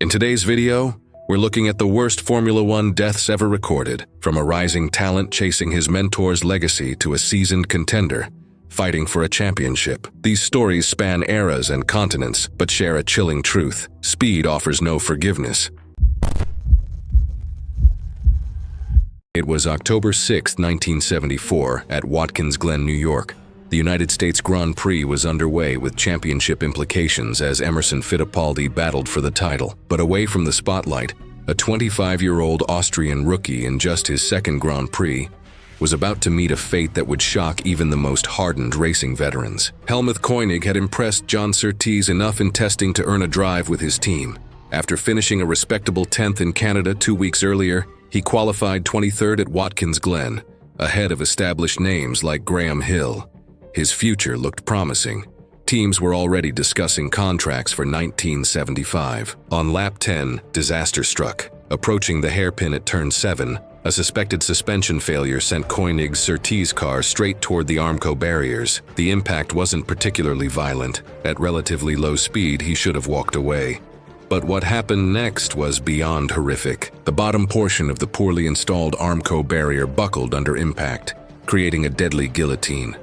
In today's video, we're looking at the worst Formula One deaths ever recorded, from a rising talent chasing his mentor's legacy to a seasoned contender fighting for a championship. These stories span eras and continents, but share a chilling truth: speed offers no forgiveness. It was October 6, 1974, at Watkins Glen, New York. The United States Grand Prix was underway with championship implications as Emerson Fittipaldi battled for the title. But away from the spotlight, a 25-year-old Austrian rookie in just his second Grand Prix was about to meet a fate that would shock even the most hardened racing veterans. Helmut Koenig had impressed John Surtees enough in testing to earn a drive with his team. After finishing a respectable 10th in Canada 2 weeks earlier, he qualified 23rd at Watkins Glen, ahead of established names like Graham Hill. His future looked promising. Teams were already discussing contracts for 1975. On lap 10, disaster struck. Approaching the hairpin at turn 7, a suspected suspension failure sent Koenig's Surtees car straight toward the Armco barriers. The impact wasn't particularly violent. At relatively low speed, he should have walked away. But what happened next was beyond horrific. The bottom portion of the poorly installed Armco barrier buckled under impact, creating a deadly guillotine.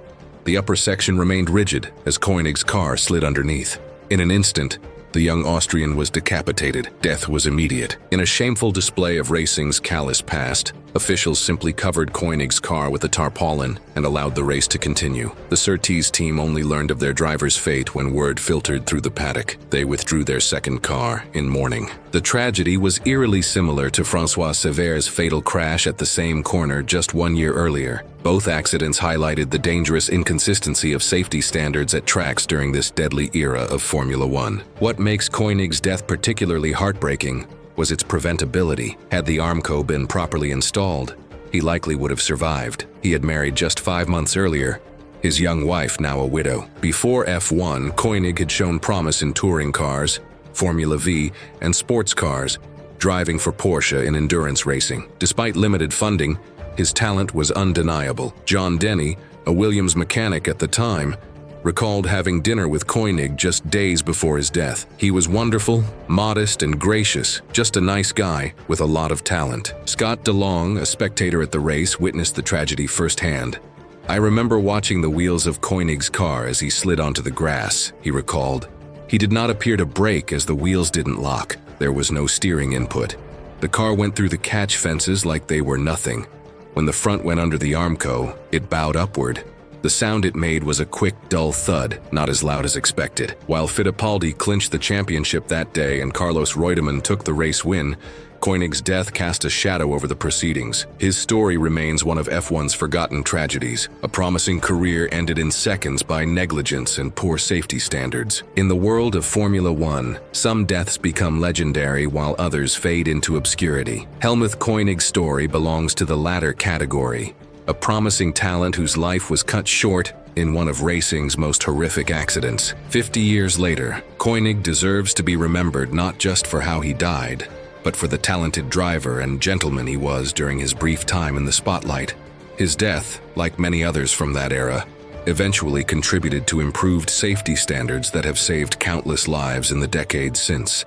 The upper section remained rigid as Koenig's car slid underneath. In an instant, the young Austrian was decapitated. Death was immediate. In a shameful display of racing's callous past, officials simply covered Koenig's car with a tarpaulin and allowed the race to continue. The Surtees team only learned of their driver's fate when word filtered through the paddock. They withdrew their second car in mourning. The tragedy was eerily similar to François Sever's fatal crash at the same corner just 1 year earlier. Both accidents highlighted the dangerous inconsistency of safety standards at tracks during this deadly era of Formula One. What makes Koenig's death particularly heartbreaking was its preventability. Had the Armco been properly installed, he likely would have survived. He had married just 5 months earlier, his young wife now a widow. Before F1, Koenig had shown promise in touring cars, Formula V, and sports cars, driving for Porsche in endurance racing. Despite limited funding, his talent was undeniable. John Denny, a Williams mechanic at the time, recalled having dinner with Koenig just days before his death. He was wonderful, modest, and gracious, just a nice guy with a lot of talent. Scott DeLong, a spectator at the race, witnessed the tragedy firsthand. "I remember watching the wheels of Koenig's car as he slid onto the grass," he recalled. "He did not appear to brake as the wheels didn't lock. There was no steering input. The car went through the catch fences like they were nothing. When the front went under the Armco, it bowed upward. The sound it made was a quick, dull thud, not as loud as expected." While Fittipaldi clinched the championship that day and Carlos Reutemann took the race win, Koenig's death cast a shadow over the proceedings. His story remains one of F1's forgotten tragedies. A promising career ended in seconds by negligence and poor safety standards. In the world of Formula One, some deaths become legendary while others fade into obscurity. Helmut Koenig's story belongs to the latter category. A promising talent whose life was cut short in one of racing's most horrific accidents. 50 years later, Koenig deserves to be remembered not just for how he died, but for the talented driver and gentleman he was during his brief time in the spotlight. His death, like many others from that era, eventually contributed to improved safety standards that have saved countless lives in the decades since.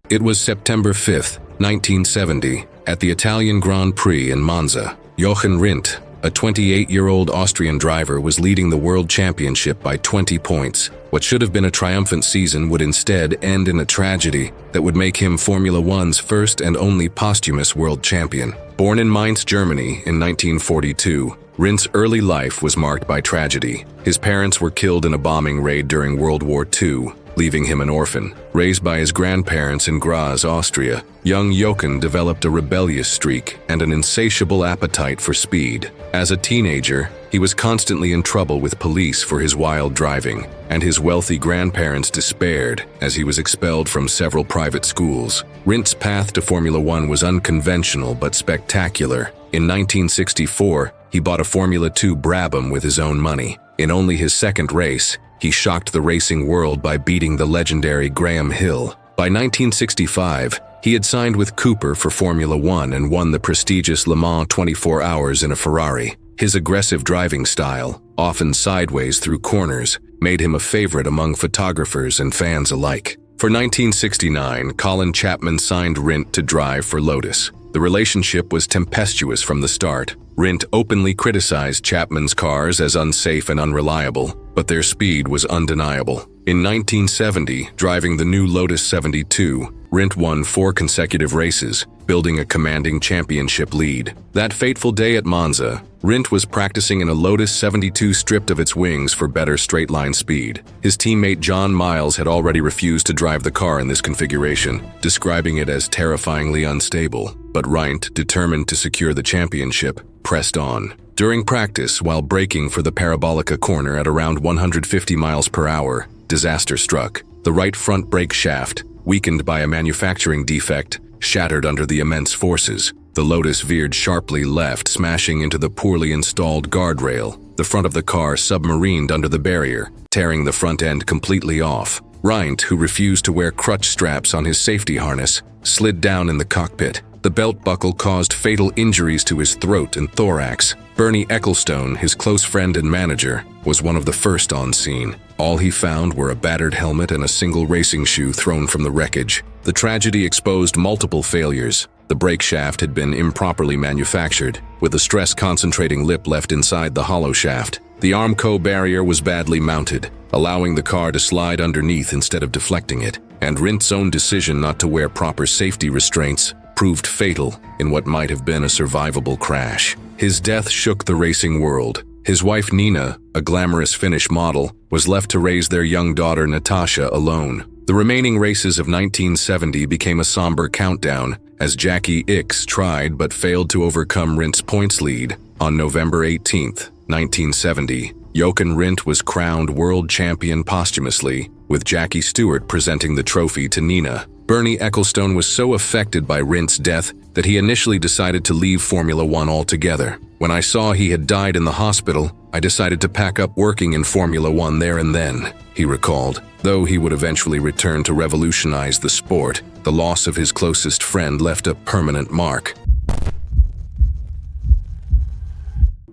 It was September 5, 1970, at the Italian Grand Prix in Monza. Jochen Rindt, a 28-year-old Austrian driver, was leading the World Championship by 20 points. What should have been a triumphant season would instead end in a tragedy that would make him Formula One's first and only posthumous world champion. Born in Mainz, Germany in 1942, Rindt's early life was marked by tragedy. His parents were killed in a bombing raid during World War II, leaving him an orphan. Raised by his grandparents in Graz, Austria, young Jochen developed a rebellious streak and an insatiable appetite for speed. As a teenager, he was constantly in trouble with police for his wild driving, and his wealthy grandparents despaired as he was expelled from several private schools. Rindt's path to Formula One was unconventional but spectacular. In 1964, he bought a Formula 2 Brabham with his own money. In only his second race, he shocked the racing world by beating the legendary Graham Hill. By 1965, he had signed with Cooper for Formula One and won the prestigious Le Mans 24 Hours in a Ferrari. His aggressive driving style, often sideways through corners, made him a favorite among photographers and fans alike. For 1969, Colin Chapman signed Rindt to drive for Lotus. The relationship was tempestuous from the start. Rindt openly criticized Chapman's cars as unsafe and unreliable, but their speed was undeniable. In 1970, driving the new Lotus 72, Rindt won 4 consecutive races, building a commanding championship lead. That fateful day at Monza, Rindt was practicing in a Lotus 72 stripped of its wings for better straight-line speed. His teammate John Miles had already refused to drive the car in this configuration, describing it as terrifyingly unstable. But Rindt, determined to secure the championship, pressed on. During practice, while braking for the Parabolica corner at around 150 miles per hour, disaster struck. The right front brake shaft, weakened by a manufacturing defect, shattered under the immense forces. The Lotus veered sharply left, smashing into the poorly installed guardrail. The front of the car submarined under the barrier, tearing the front end completely off. Rindt, who refused to wear crutch straps on his safety harness, slid down in the cockpit. The belt buckle caused fatal injuries to his throat and thorax. Bernie Ecclestone, his close friend and manager, was one of the first on scene. All he found were a battered helmet and a single racing shoe thrown from the wreckage. The tragedy exposed multiple failures. The brake shaft had been improperly manufactured, with a stress-concentrating lip left inside the hollow shaft. The Armco barrier was badly mounted, allowing the car to slide underneath instead of deflecting it. And Rindt's own decision not to wear proper safety restraints proved fatal in what might have been a survivable crash. His death shook the racing world. His wife Nina, a glamorous Finnish model, was left to raise their young daughter Natasha alone. The remaining races of 1970 became a somber countdown as Jackie Ickx tried but failed to overcome Rindt's points lead. On November 18, 1970, Jochen Rindt was crowned world champion posthumously, with Jackie Stewart presenting the trophy to Nina. Bernie Ecclestone was so affected by Rindt's death that he initially decided to leave Formula One altogether. When I saw he had died in the hospital, I decided to pack up working in Formula One there and then, he recalled. Though he would eventually return to revolutionize the sport, the loss of his closest friend left a permanent mark.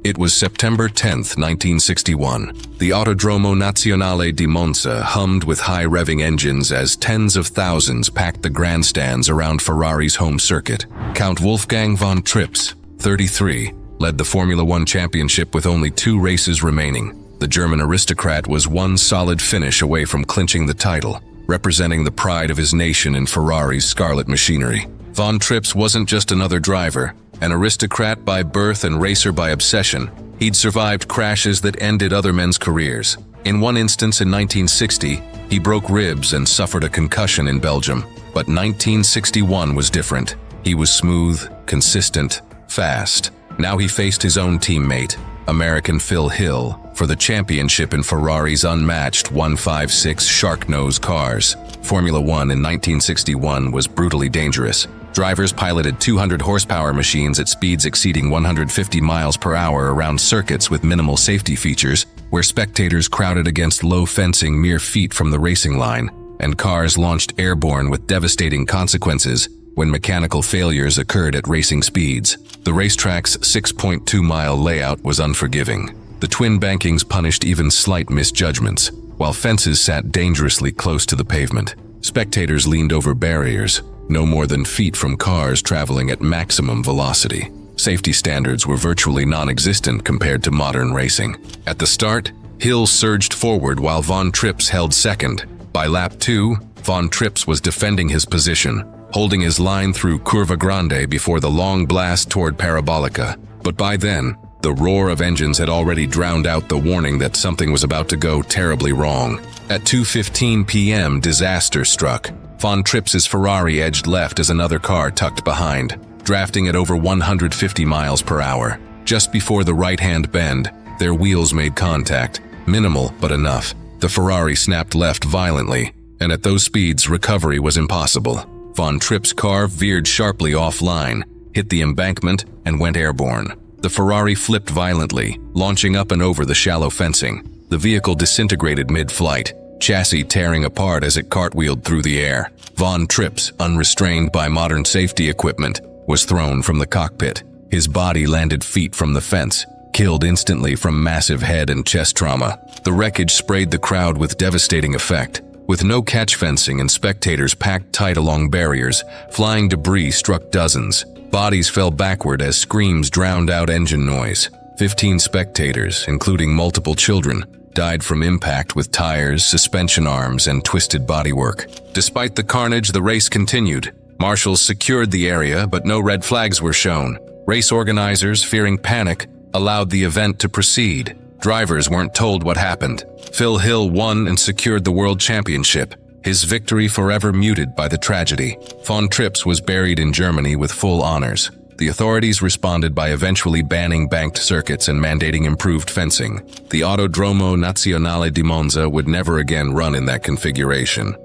It was September 10, 1961. The Autodromo Nazionale di Monza hummed with high-revving engines as tens of thousands packed the grandstands around Ferrari's home circuit. Count Wolfgang von Trips, 33, led the Formula One championship with only 2 races remaining. The German aristocrat was one solid finish away from clinching the title, representing the pride of his nation in Ferrari's scarlet machinery. Von Trips wasn't just another driver. An aristocrat by birth and racer by obsession, he'd survived crashes that ended other men's careers. In one instance in 1960, he broke ribs and suffered a concussion in Belgium. But 1961 was different. He was smooth, consistent, fast. Now he faced his own teammate, American Phil Hill, for the championship in Ferrari's unmatched 156 Sharknose cars. Formula One in 1961 was brutally dangerous. Drivers piloted 200 horsepower machines at speeds exceeding 150 miles per hour around circuits with minimal safety features, where spectators crowded against low fencing mere feet from the racing line, and cars launched airborne with devastating consequences when mechanical failures occurred at racing speeds. The racetrack's 6.2-mile layout was unforgiving. The twin bankings punished even slight misjudgments, while fences sat dangerously close to the pavement. Spectators leaned over barriers, no more than feet from cars traveling at maximum velocity. Safety standards were virtually non-existent compared to modern racing. At the start, Hill surged forward while Von Trips held second. By lap 2, Von Trips was defending his position, holding his line through Curva Grande before the long blast toward Parabolica. But by then, the roar of engines had already drowned out the warning that something was about to go terribly wrong. At 2:15 p.m., disaster struck. Von Trips' Ferrari edged left as another car tucked behind, drafting at over 150 miles per hour. Just before the right-hand bend, their wheels made contact, minimal but enough. The Ferrari snapped left violently, and at those speeds, recovery was impossible. Von Trips' car veered sharply offline, hit the embankment, and went airborne. The Ferrari flipped violently, launching up and over the shallow fencing. The vehicle disintegrated mid-flight, chassis tearing apart as it cartwheeled through the air. Von Trips, unrestrained by modern safety equipment, was thrown from the cockpit. His body landed feet from the fence, killed instantly from massive head and chest trauma. The wreckage sprayed the crowd with devastating effect. With no catch fencing and spectators packed tight along barriers, flying debris struck dozens. Bodies fell backward as screams drowned out engine noise. 15 spectators, including multiple children, died from impact with tires, suspension arms, and twisted bodywork. Despite the carnage, the race continued. Marshals secured the area, but no red flags were shown. Race organizers, fearing panic, allowed the event to proceed. Drivers weren't told what happened. Phil Hill won and secured the World Championship, his victory forever muted by the tragedy. Von Trips was buried in Germany with full honors. The authorities responded by eventually banning banked circuits and mandating improved fencing. The Autodromo Nazionale di Monza would never again run in that configuration.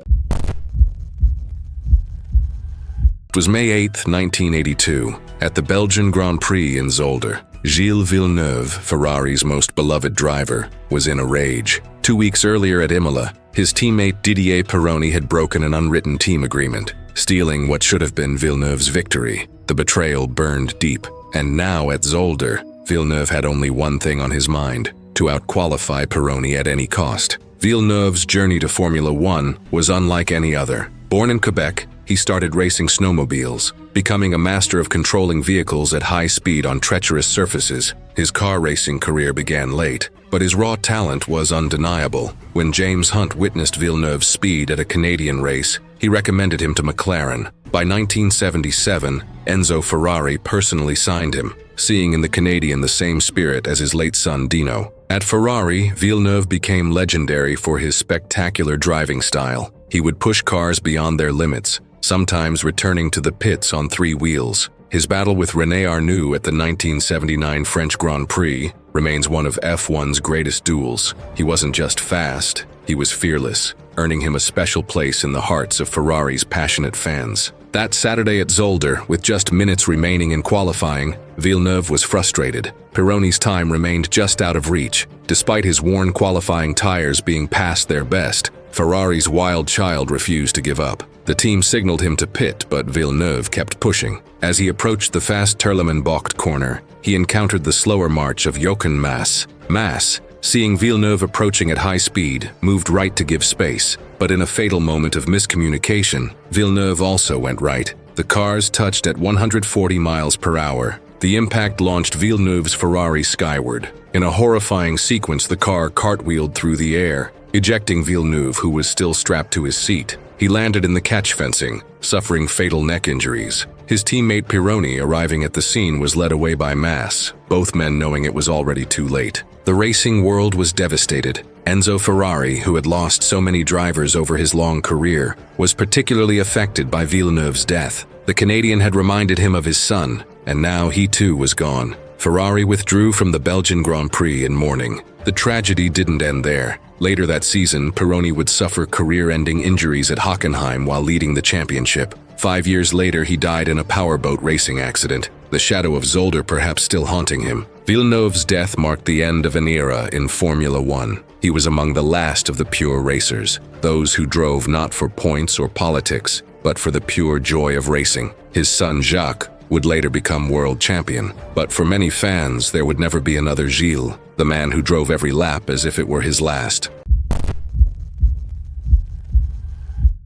It was May 8, 1982, at the Belgian Grand Prix in Zolder. Gilles Villeneuve, Ferrari's most beloved driver, was in a rage. 2 weeks earlier at Imola, his teammate Didier Pironi had broken an unwritten team agreement, stealing what should have been Villeneuve's victory. The betrayal burned deep, and now at Zolder, Villeneuve had only one thing on his mind: to outqualify Pironi at any cost. Villeneuve's journey to Formula One was unlike any other. Born in Quebec, he started racing snowmobiles, becoming a master of controlling vehicles at high speed on treacherous surfaces. His car racing career began late, but his raw talent was undeniable. When James Hunt witnessed Villeneuve's speed at a Canadian race, he recommended him to McLaren. By 1977, Enzo Ferrari personally signed him, seeing in the Canadian the same spirit as his late son Dino. At Ferrari, Villeneuve became legendary for his spectacular driving style. He would push cars beyond their limits, sometimes returning to the pits on 3 wheels. His battle with René Arnoux at the 1979 French Grand Prix remains one of F1's greatest duels. He wasn't just fast, he was fearless, earning him a special place in the hearts of Ferrari's passionate fans. That Saturday at Zolder, with just minutes remaining in qualifying, Villeneuve was frustrated. Pironi's time remained just out of reach. Despite his worn qualifying tires being past their best, Ferrari's wild child refused to give up. The team signaled him to pit, but Villeneuve kept pushing. As he approached the fast Terlemen-Bocht corner, he encountered the slower march of Jochen Mass. Mass, seeing Villeneuve approaching at high speed, moved right to give space. But in a fatal moment of miscommunication, Villeneuve also went right. The cars touched at 140 miles per hour. The impact launched Villeneuve's Ferrari skyward. In a horrifying sequence, the car cartwheeled through the air, ejecting Villeneuve, who was still strapped to his seat. He landed in the catch fencing, suffering fatal neck injuries. His teammate Pironi, arriving at the scene, was led away by Mass, both men knowing it was already too late. The racing world was devastated. Enzo Ferrari, who had lost so many drivers over his long career, was particularly affected by Villeneuve's death. The Canadian had reminded him of his son, and now he too was gone. Ferrari withdrew from the Belgian Grand Prix in mourning. The tragedy didn't end there. Later that season, Pironi would suffer career-ending injuries at Hockenheim while leading the championship. 5 years later, he died in a powerboat racing accident, the shadow of Zolder perhaps still haunting him. Villeneuve's death marked the end of an era in Formula One. He was among the last of the pure racers, those who drove not for points or politics, but for the pure joy of racing. His son Jacques would later become world champion, but for many fans, there would never be another Gilles, the man who drove every lap as if it were his last.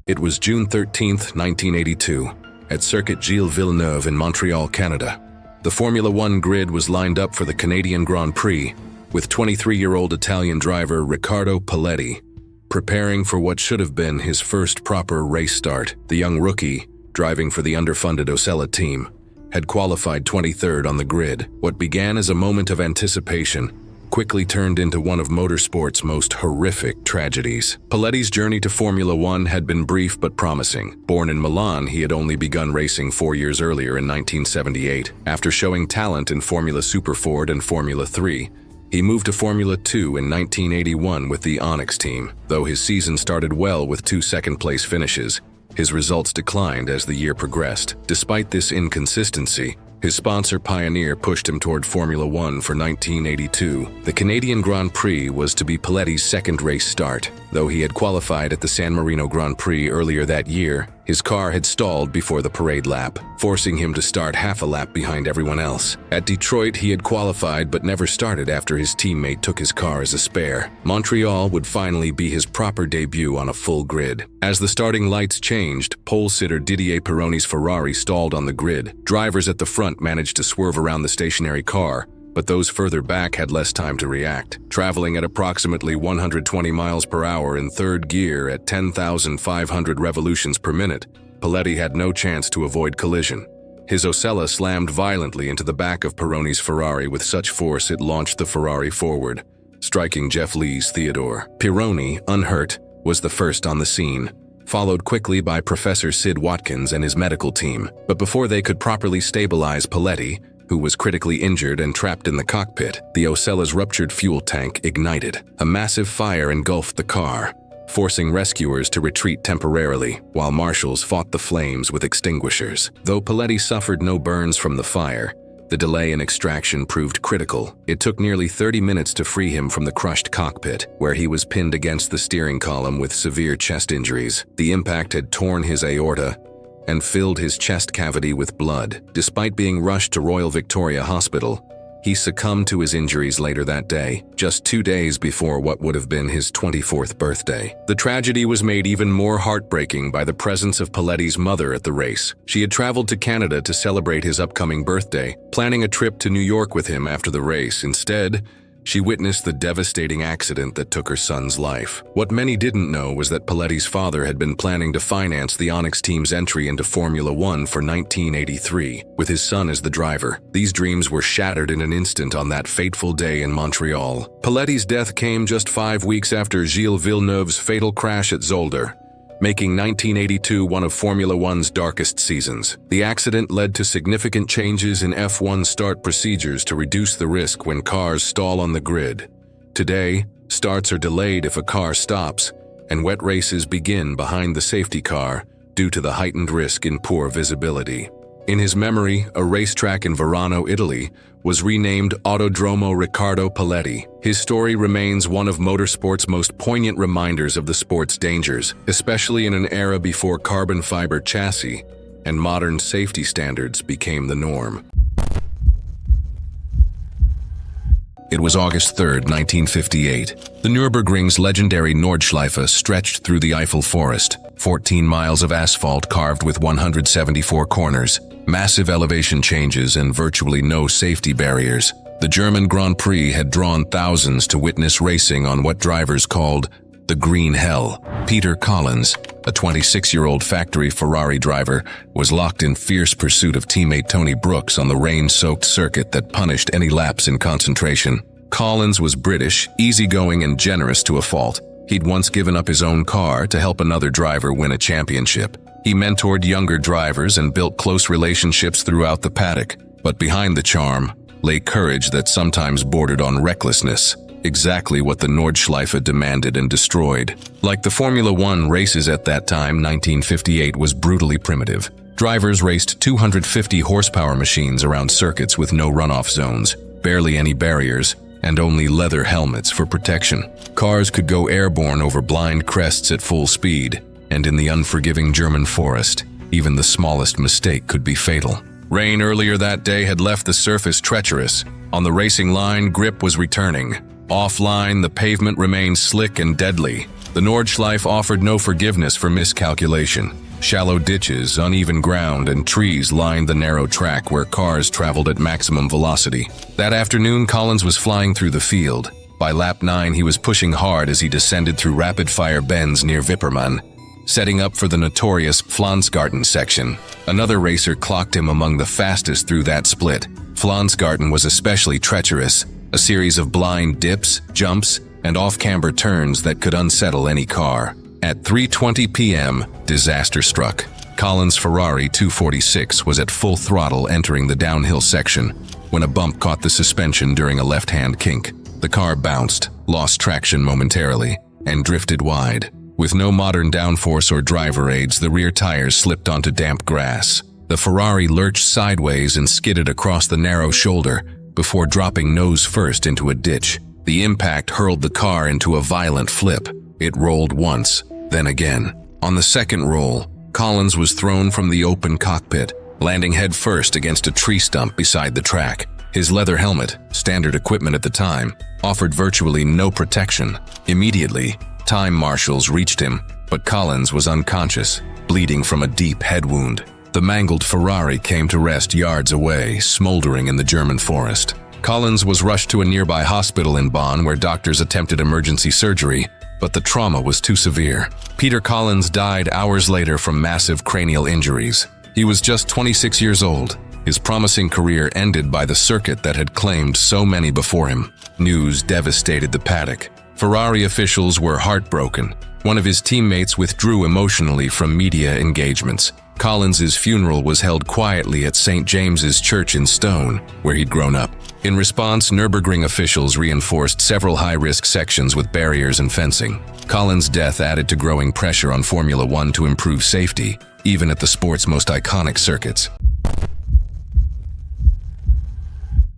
It was June 13, 1982, at Circuit Gilles Villeneuve in Montreal, Canada. The Formula One grid was lined up for the Canadian Grand Prix, with 23-year-old Italian driver Riccardo Paletti preparing for what should have been his first proper race start. The young rookie, driving for the underfunded Osella team, had qualified 23rd on the grid. What began as a moment of anticipation quickly turned into one of motorsport's most horrific tragedies. Paletti's journey to Formula One had been brief but promising. Born in Milan, he had only begun racing 4 years earlier in 1978. After showing talent in Formula Superford and Formula 3, he moved to Formula 2 in 1981 with the Onyx team. Though his season started well with 2 second-place finishes, his results declined as the year progressed. Despite this inconsistency, his sponsor Pioneer pushed him toward Formula One for 1982. The Canadian Grand Prix was to be Paletti's second race start. Though he had qualified at the San Marino Grand Prix earlier that year, his car had stalled before the parade lap, forcing him to start half a lap behind everyone else. At Detroit, he had qualified but never started after his teammate took his car as a spare. Montreal would finally be his proper debut on a full grid. As the starting lights changed, pole sitter Didier Pironi's Ferrari stalled on the grid. Drivers at the front managed to swerve around the stationary car, but those further back had less time to react. Traveling at approximately 120 miles per hour in third gear at 10,500 revolutions per minute, Paletti had no chance to avoid collision. His Osella slammed violently into the back of Pironi's Ferrari with such force it launched the Ferrari forward, striking Jeff Lee's Theodore. Pironi, unhurt, was the first on the scene, followed quickly by Professor Sid Watkins and his medical team. But before they could properly stabilize Paletti, who was critically injured and trapped in the cockpit, the Osella's ruptured fuel tank ignited. A massive fire engulfed the car, forcing rescuers to retreat temporarily, while marshals fought the flames with extinguishers. Though Paletti suffered no burns from the fire, the delay in extraction proved critical. It took nearly 30 minutes to free him from the crushed cockpit, where he was pinned against the steering column with severe chest injuries. The impact had torn his aorta and filled his chest cavity with blood. Despite being rushed to Royal Victoria Hospital, he succumbed to his injuries later that day, just 2 days before what would have been his 24th birthday. The tragedy was made even more heartbreaking by the presence of Paletti's mother at the race. She had traveled to Canada to celebrate his upcoming birthday, planning a trip to New York with him after the race. Instead, she witnessed the devastating accident that took her son's life. What many didn't know was that Paletti's father had been planning to finance the Onyx team's entry into Formula One for 1983, with his son as the driver. These dreams were shattered in an instant on that fateful day in Montreal. Paletti's death came just 5 weeks after Gilles Villeneuve's fatal crash at Zolder, making 1982 one of Formula One's darkest seasons. The accident led to significant changes in F1 start procedures to reduce the risk when cars stall on the grid. Today, starts are delayed if a car stops, and wet races begin behind the safety car due to the heightened risk in poor visibility. In his memory, a racetrack in Verano, Italy, was renamed Autodromo Riccardo Paletti. His story remains one of motorsport's most poignant reminders of the sport's dangers, especially in an era before carbon fiber chassis and modern safety standards became the norm. It was August 3, 1958. The Nürburgring's legendary Nordschleife stretched through the Eifel Forest, 14 miles of asphalt carved with 174 corners, massive elevation changes, and virtually no safety barriers. The German Grand Prix had drawn thousands to witness racing on what drivers called the Green Hell. Peter Collins, a 26-year-old factory Ferrari driver, was locked in fierce pursuit of teammate Tony Brooks on the rain-soaked circuit that punished any lapse in concentration. Collins was British, easygoing, and generous to a fault. He'd once given up his own car to help another driver win a championship. He mentored younger drivers and built close relationships throughout the paddock. But behind the charm lay courage that sometimes bordered on recklessness, exactly what the Nordschleife demanded and destroyed. Like the Formula One races at that time, 1958 was brutally primitive. Drivers raced 250 horsepower machines around circuits with no runoff zones, barely any barriers, and only leather helmets for protection. Cars could go airborne over blind crests at full speed, and in the unforgiving German forest, even the smallest mistake could be fatal. Rain earlier that day had left the surface treacherous. On the racing line, grip was returning. Offline, the pavement remained slick and deadly. The Nordschleife offered no forgiveness for miscalculation. Shallow ditches, uneven ground, and trees lined the narrow track where cars traveled at maximum velocity. That afternoon, Collins was flying through the field. By lap 9, he was pushing hard as he descended through rapid-fire bends near Wippermann, setting up for the notorious Flansgarten section. Another racer clocked him among the fastest through that split. Flansgarten was especially treacherous, a series of blind dips, jumps, and off-camber turns that could unsettle any car. At 3:20 p.m., disaster struck. Collins' Ferrari 246 was at full throttle entering the downhill section when a bump caught the suspension during a left-hand kink. The car bounced, lost traction momentarily, and drifted wide. With no modern downforce or driver aids, the rear tires slipped onto damp grass. The Ferrari lurched sideways and skidded across the narrow shoulder before dropping nose first into a ditch. The impact hurled the car into a violent flip, It rolled once, then again. On the second roll, Collins was thrown from the open cockpit, landing headfirst against a tree stump beside the track. His leather helmet, standard equipment at the time, offered virtually no protection. Immediately, time marshals reached him, but Collins was unconscious, bleeding from a deep head wound. The mangled Ferrari came to rest yards away, smoldering in the German forest. Collins was rushed to a nearby hospital in Bonn where doctors attempted emergency surgery, but the trauma was too severe. Peter Collins died hours later from massive cranial injuries. He was just 26 years old. His promising career ended by the circuit that had claimed so many before him. News devastated the paddock. Ferrari officials were heartbroken. One of his teammates withdrew emotionally from media engagements. Collins's funeral was held quietly at St. James's Church in Stone, where he'd grown up. In response, Nürburgring officials reinforced several high-risk sections with barriers and fencing. Collins' death added to growing pressure on Formula One to improve safety, even at the sport's most iconic circuits.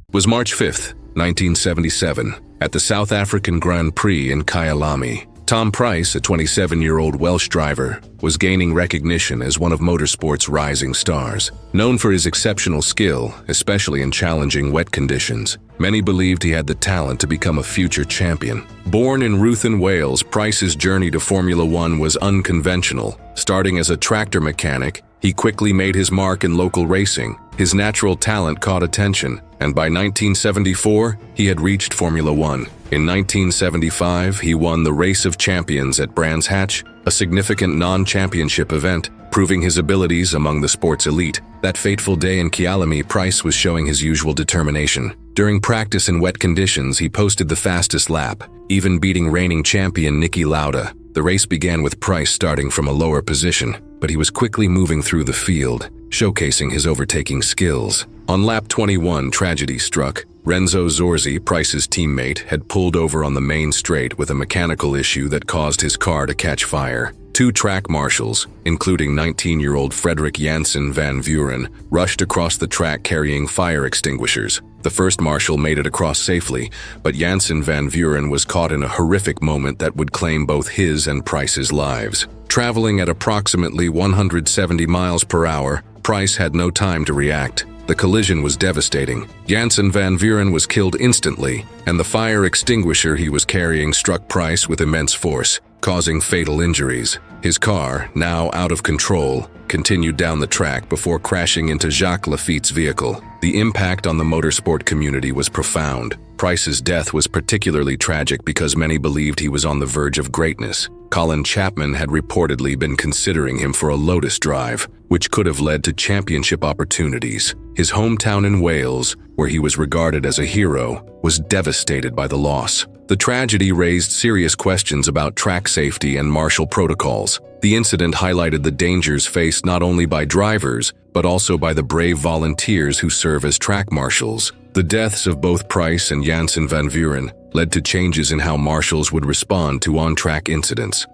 It was March 5, 1977, at the South African Grand Prix in Kyalami. Tom Price, a 27-year-old Welsh driver, was gaining recognition as one of motorsport's rising stars. Known for his exceptional skill, especially in challenging wet conditions, many believed he had the talent to become a future champion. Born in Ruthin, Wales, Price's journey to Formula One was unconventional. Starting as a tractor mechanic, he quickly made his mark in local racing. His natural talent caught attention, and by 1974, he had reached Formula One. In 1975, he won the Race of Champions at Brands Hatch, a significant non-championship event, proving his abilities among the sport's elite. That fateful day in Kyalami, Price was showing his usual determination. During practice in wet conditions, he posted the fastest lap, even beating reigning champion Niki Lauda. The race began with Price starting from a lower position, but he was quickly moving through the field, showcasing his overtaking skills. On lap 21, tragedy struck. Renzo Zorzi, Price's teammate, had pulled over on the main straight with a mechanical issue that caused his car to catch fire. Two track marshals, including 19-year-old Frederik Jansen van Vuren, rushed across the track carrying fire extinguishers. The first marshal made it across safely, but Jansen van Vuren was caught in a horrific moment that would claim both his and Price's lives. Traveling at approximately 170 miles per hour, Price had no time to react. The collision was devastating. Jansen van Vuren was killed instantly, and the fire extinguisher he was carrying struck Price with immense force, causing fatal injuries. His car, now out of control, continued down the track before crashing into Jacques Laffitte's vehicle. The impact on the motorsport community was profound. Price's death was particularly tragic because many believed he was on the verge of greatness. Colin Chapman had reportedly been considering him for a Lotus drive, which could have led to championship opportunities. His hometown in Wales, where he was regarded as a hero, was devastated by the loss. The tragedy raised serious questions about track safety and marshal protocols. The incident highlighted the dangers faced not only by drivers, but also by the brave volunteers who serve as track marshals. The deaths of both Price and Jansen van Vuren led to changes in how marshals would respond to on-track incidents.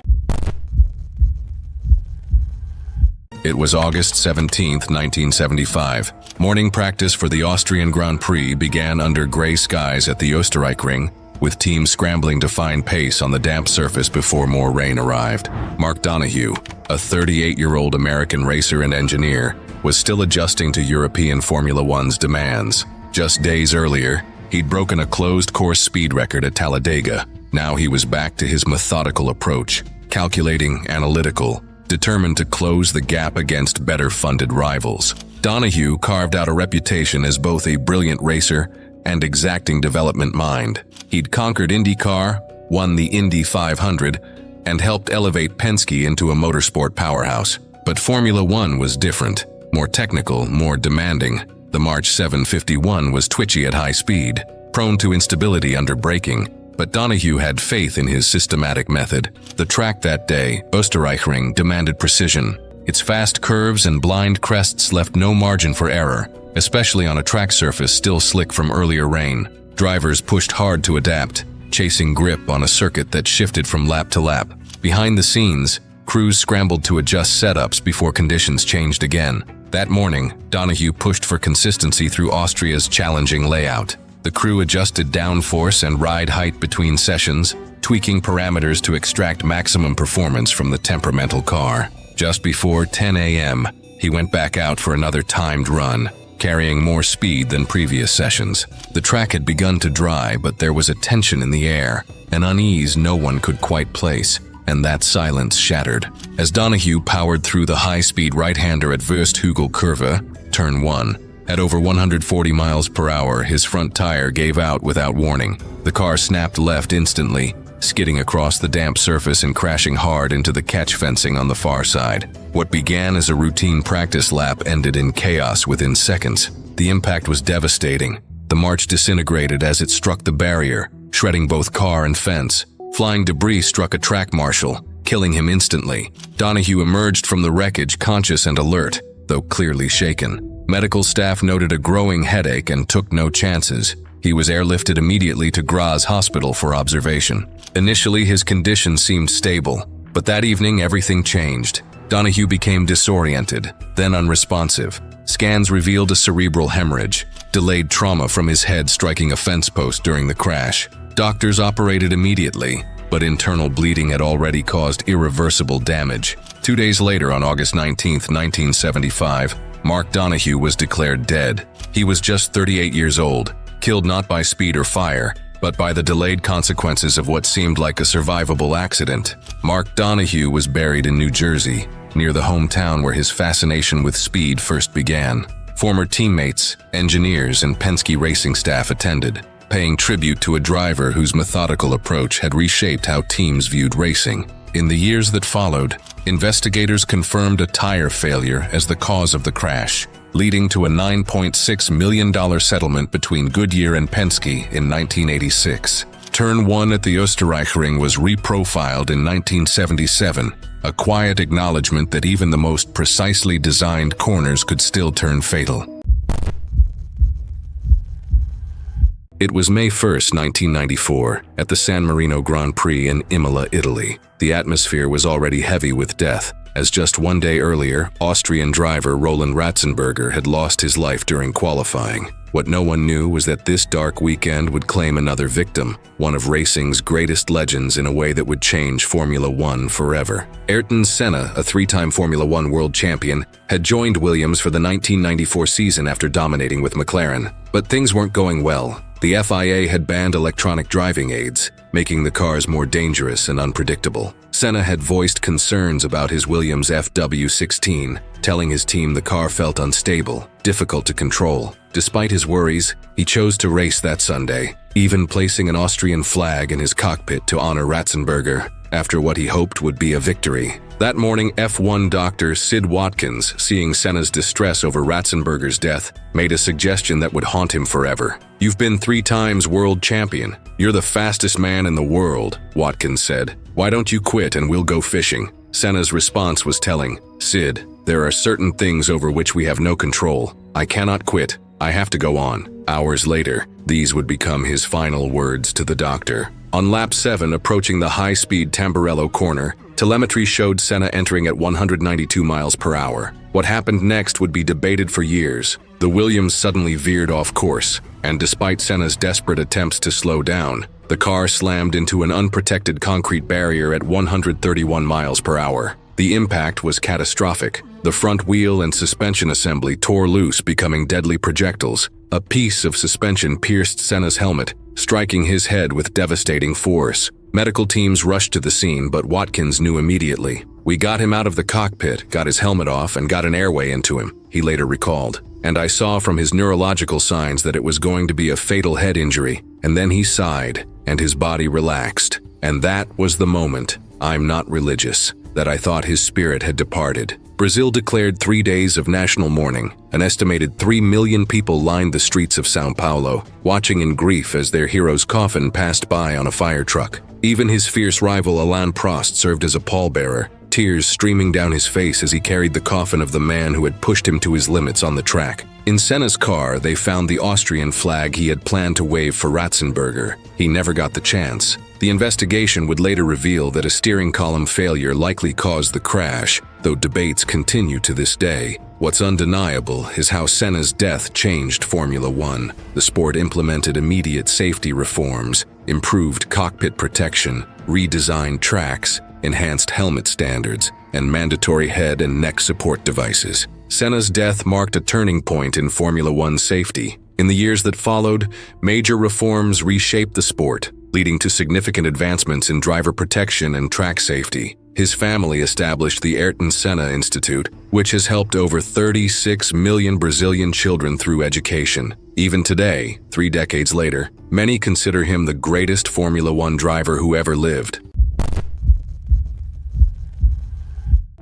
It was August 17, 1975. Morning practice for the Austrian Grand Prix began under gray skies at the Österreichring, with teams scrambling to find pace on the damp surface before more rain arrived. Mark Donohue, a 38-year-old American racer and engineer, was still adjusting to European Formula One's demands. Just days earlier, he'd broken a closed-course speed record at Talladega. Now he was back to his methodical approach, calculating, analytical, determined to close the gap against better-funded rivals. Donohue carved out a reputation as both a brilliant racer and exacting development mind. He'd conquered IndyCar, won the Indy 500, and helped elevate Penske into a motorsport powerhouse. But Formula One was different, more technical, more demanding. The March 751 was twitchy at high speed, prone to instability under braking, but Donohue had faith in his systematic method. The track that day, Österreichring, demanded precision. Its fast curves and blind crests left no margin for error, especially on a track surface still slick from earlier rain. Drivers pushed hard to adapt, chasing grip on a circuit that shifted from lap to lap. Behind the scenes, crews scrambled to adjust setups before conditions changed again. That morning, Donohue pushed for consistency through Austria's challenging layout. The crew adjusted downforce and ride height between sessions, tweaking parameters to extract maximum performance from the temperamental car. Just before 10 a.m., he went back out for another timed run, carrying more speed than previous sessions. The track had begun to dry, but there was a tension in the air, an unease no one could quite place, and that silence shattered. As Donahue powered through the high-speed right-hander at Wursthügel Kurve, turn 1, at over 140 miles per hour, his front tire gave out without warning. The car snapped left instantly, skidding across the damp surface and crashing hard into the catch fencing on the far side. What began as a routine practice lap ended in chaos within seconds. The impact was devastating. The march disintegrated as it struck the barrier, shredding both car and fence. Flying debris struck a track marshal, killing him instantly. Donahue emerged from the wreckage conscious and alert, though clearly shaken. Medical staff noted a growing headache and took no chances. He was airlifted immediately to Graz Hospital for observation. Initially, his condition seemed stable, but that evening everything changed. Donahue became disoriented, then unresponsive. Scans revealed a cerebral hemorrhage, delayed trauma from his head striking a fence post during the crash. Doctors operated immediately, but internal bleeding had already caused irreversible damage. 2 days later, on August 19, 1975, Mark Donahue was declared dead. He was just 38 years old, killed not by speed or fire, but by the delayed consequences of what seemed like a survivable accident. Mark Donahue was buried in New Jersey, near the hometown where his fascination with speed first began. Former teammates, engineers, and Penske racing staff attended, paying tribute to a driver whose methodical approach had reshaped how teams viewed racing. In the years that followed, investigators confirmed a tire failure as the cause of the crash, leading to a $9.6 million settlement between Goodyear and Penske in 1986. Turn 1 at the Österreichring was reprofiled in 1977, a quiet acknowledgement that even the most precisely designed corners could still turn fatal. It was May 1, 1994, at the San Marino Grand Prix in Imola, Italy. The atmosphere was already heavy with death, as just 1 day earlier, Austrian driver Roland Ratzenberger had lost his life during qualifying. What no one knew was that this dark weekend would claim another victim, one of racing's greatest legends, in a way that would change Formula One forever. Ayrton Senna, a three-time Formula One world champion, had joined Williams for the 1994 season after dominating with McLaren. But things weren't going well. The FIA had banned electronic driving aids, making the cars more dangerous and unpredictable. Senna had voiced concerns about his Williams FW16, telling his team the car felt unstable, difficult to control. Despite his worries, he chose to race that Sunday, even placing an Austrian flag in his cockpit to honor Ratzenberger, after what he hoped would be a victory. That morning, F1 doctor Sid Watkins, seeing Senna's distress over Ratzenberger's death, made a suggestion that would haunt him forever. "You've been 3 times world champion. You're the fastest man in the world," Watkins said. "Why don't you quit and we'll go fishing?" Senna's response was telling. "Sid, there are certain things over which we have no control. I cannot quit. I have to go on." Hours later, these would become his final words to the doctor. On lap 7, approaching the high-speed Tamburello corner, telemetry showed Senna entering at 192 miles per hour. What happened next would be debated for years. The Williams suddenly veered off course, and despite Senna's desperate attempts to slow down, the car slammed into an unprotected concrete barrier at 131 miles per hour. The impact was catastrophic. The front wheel and suspension assembly tore loose, becoming deadly projectiles. A piece of suspension pierced Senna's helmet, striking his head with devastating force. Medical teams rushed to the scene, but Watkins knew immediately. "We got him out of the cockpit, got his helmet off, and got an airway into him," he later recalled. "And I saw from his neurological signs that it was going to be a fatal head injury." And then he sighed, and his body relaxed. And that was the moment, I'm not religious, that I thought his spirit had departed. Brazil declared 3 days of national mourning. An estimated 3 million people lined the streets of São Paulo, watching in grief as their hero's coffin passed by on a fire truck. Even his fierce rival Alain Prost served as a pallbearer, tears streaming down his face as he carried the coffin of the man who had pushed him to his limits on the track. In Senna's car, they found the Austrian flag he had planned to wave for Ratzenberger. He never got the chance. The investigation would later reveal that a steering column failure likely caused the crash, though debates continue to this day. What's undeniable is how Senna's death changed Formula One. The sport implemented immediate safety reforms, improved cockpit protection, redesigned tracks, enhanced helmet standards, and mandatory head and neck support devices. Senna's death marked a turning point in Formula One safety. In the years that followed, major reforms reshaped the sport, leading to significant advancements in driver protection and track safety. His family established the Ayrton Senna Institute, which has helped over 36 million Brazilian children through education. Even today, 3 decades later, many consider him the greatest Formula One driver who ever lived.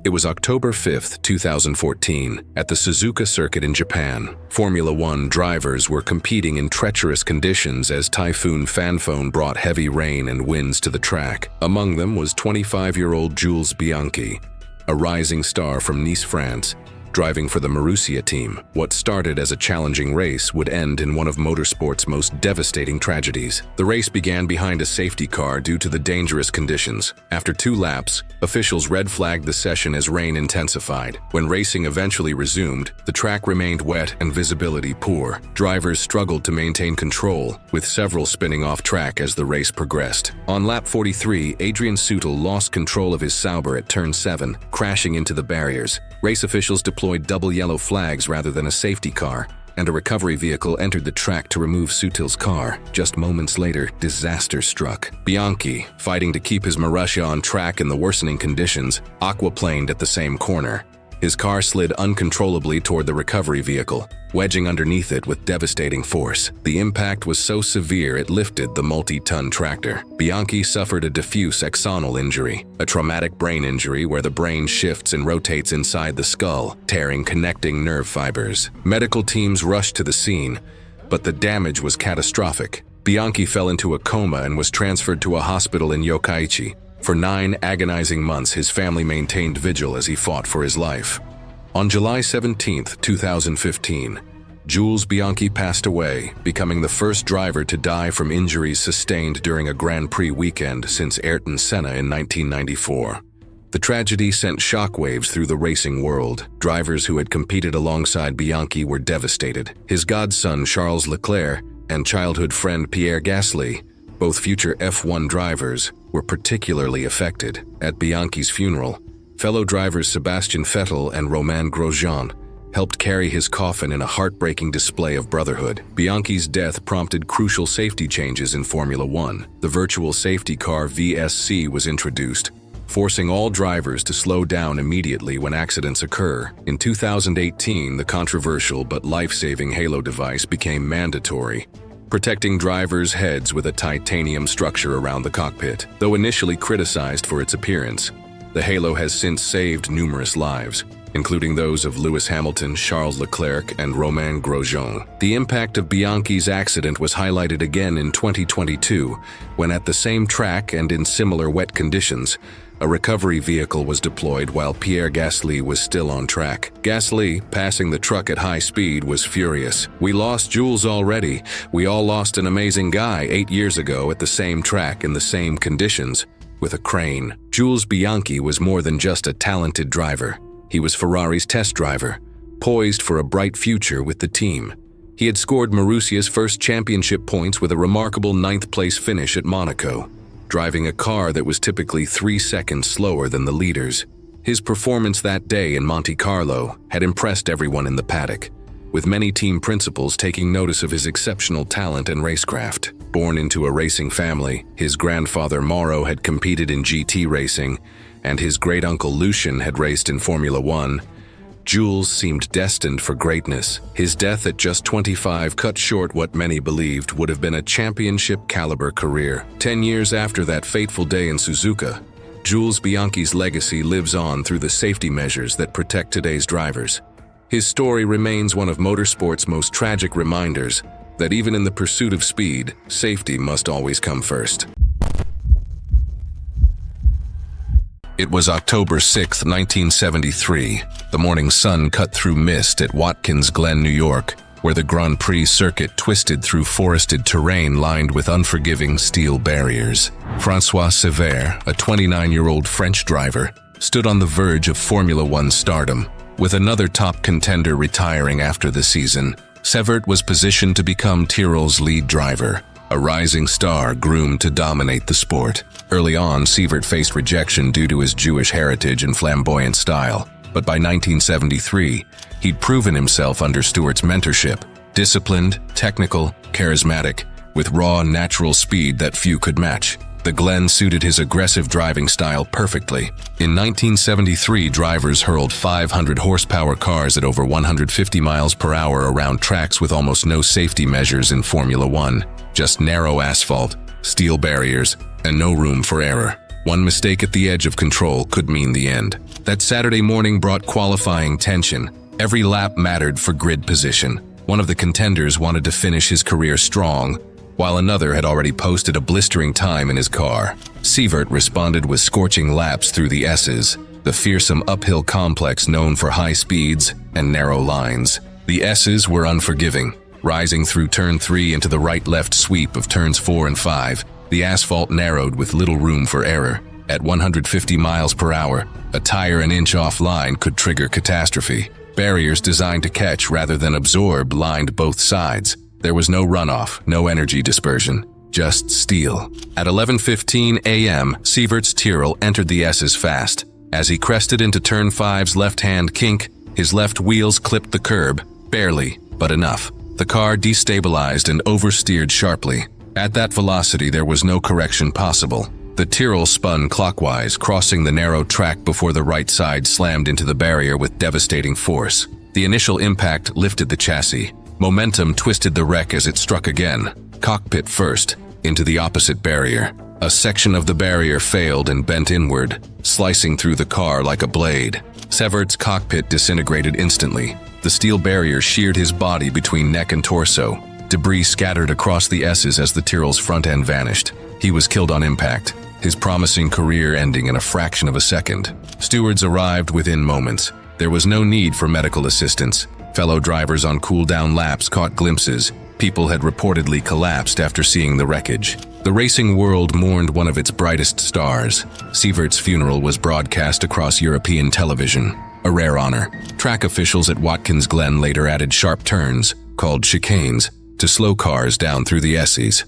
It was October 5, 2014, at the Suzuka circuit in Japan. Formula One drivers were competing in treacherous conditions as Typhoon Fanfone brought heavy rain and winds to the track. Among them was 25-year-old Jules Bianchi, a rising star from Nice, France, driving for the Marussia team. What started as a challenging race would end in one of motorsport's most devastating tragedies. The race began behind a safety car due to the dangerous conditions. After 2 laps, officials red flagged the session as rain intensified. When racing eventually resumed, the track remained wet and visibility poor. Drivers struggled to maintain control, with several spinning off track as the race progressed. On lap 43, Adrian Sutil lost control of his Sauber at turn 7, crashing into the barriers. Race officials deployed double yellow flags rather than a safety car, and a recovery vehicle entered the track to remove Sutil's car. Just moments later, disaster struck. Bianchi, fighting to keep his Marussia on track in the worsening conditions, aquaplaned at the same corner. His car slid uncontrollably toward the recovery vehicle, wedging underneath it with devastating force. The impact was so severe it lifted the multi-ton tractor. Bianchi suffered a diffuse axonal injury, a traumatic brain injury where the brain shifts and rotates inside the skull, tearing connecting nerve fibers. Medical teams rushed to the scene, but the damage was catastrophic. Bianchi fell into a coma and was transferred to a hospital in Yokkaichi. For 9 agonizing months, his family maintained vigil as he fought for his life. On July 17, 2015, Jules Bianchi passed away, becoming the first driver to die from injuries sustained during a Grand Prix weekend since Ayrton Senna in 1994. The tragedy sent shockwaves through the racing world. Drivers who had competed alongside Bianchi were devastated. His godson Charles Leclerc and childhood friend Pierre Gasly, both future F1 drivers, were particularly affected. At Bianchi's funeral, fellow drivers Sebastian Vettel and Romain Grosjean helped carry his coffin in a heartbreaking display of brotherhood. Bianchi's death prompted crucial safety changes in Formula One. The virtual safety car VSC was introduced, forcing all drivers to slow down immediately when accidents occur. In 2018, the controversial but life-saving Halo device became mandatory, protecting drivers' heads with a titanium structure around the cockpit. Though initially criticized for its appearance, the Halo has since saved numerous lives, including those of Lewis Hamilton, Charles Leclerc, and Romain Grosjean. The impact of Bianchi's accident was highlighted again in 2022, when at the same track and in similar wet conditions, a recovery vehicle was deployed while Pierre Gasly was still on track. Gasly, passing the truck at high speed, was furious. "We lost Jules already. We all lost an amazing guy 8 years ago at the same track in the same conditions, with a crane." Jules Bianchi was more than just a talented driver. He was Ferrari's test driver, poised for a bright future with the team. He had scored Marussia's first championship points with a remarkable 9th-place finish at Monaco, driving a car that was typically 3 seconds slower than the leaders. His performance that day in Monte Carlo had impressed everyone in the paddock, with many team principals taking notice of his exceptional talent and racecraft. Born into a racing family, his grandfather Mauro had competed in GT racing, and his great-uncle Lucien had raced in Formula One. Jules seemed destined for greatness. His death at just 25 cut short what many believed would have been a championship-caliber career. 10 years after that fateful day in Suzuka, Jules Bianchi's legacy lives on through the safety measures that protect today's drivers. His story remains one of motorsport's most tragic reminders that even in the pursuit of speed, safety must always come first. It was October 6, 1973. The morning sun cut through mist at Watkins Glen, New York, where the Grand Prix circuit twisted through forested terrain lined with unforgiving steel barriers. François Sévère, a 29-year-old French driver, stood on the verge of Formula One stardom. With another top contender retiring after the season, Severt was positioned to become Tyrrell's lead driver, a rising star groomed to dominate the sport. Early on, Severt faced rejection due to his Jewish heritage and flamboyant style, but by 1973, he'd proven himself under Stewart's mentorship. Disciplined, technical, charismatic, with raw, natural speed that few could match. The Glen suited his aggressive driving style perfectly. In 1973, drivers hurled 500 horsepower cars at over 150 miles per hour around tracks with almost no safety measures in Formula One. Just narrow asphalt, steel barriers, and no room for error. One mistake at the edge of control could mean the end. That Saturday morning brought qualifying tension. Every lap mattered for grid position. One of the contenders wanted to finish his career strong, while another had already posted a blistering time in his car. Severt responded with scorching laps through the S's, the fearsome uphill complex known for high speeds and narrow lines. The S's were unforgiving, rising through turn 3 into the right-left sweep of turns 4 and 5. The asphalt narrowed with little room for error. At 150 miles per hour, a tire an inch offline could trigger catastrophe. Barriers designed to catch rather than absorb lined both sides. There was no runoff, no energy dispersion, just steel. At 11:15 a.m., Severt's Tyrrell entered the S's fast. As he crested into turn 5's left-hand kink, his left wheels clipped the curb, barely, but enough. The car destabilized and oversteered sharply. At that velocity, there was no correction possible. The Tyrrell spun clockwise, crossing the narrow track before the right side slammed into the barrier with devastating force. The initial impact lifted the chassis. Momentum twisted the wreck as it struck again, cockpit first, into the opposite barrier. A section of the barrier failed and bent inward, slicing through the car like a blade. Severt's cockpit disintegrated instantly. The steel barrier sheared his body between neck and torso. Debris scattered across the S's as the Tyrrell's front end vanished. He was killed on impact, his promising career ending in a fraction of a second. Stewards arrived within moments. There was no need for medical assistance. Fellow drivers on cool-down laps caught glimpses. People had reportedly collapsed after seeing the wreckage. The racing world mourned one of its brightest stars. Severt's funeral was broadcast across European television, a rare honor. Track officials at Watkins Glen later added sharp turns, called chicanes, to slow cars down through the S's.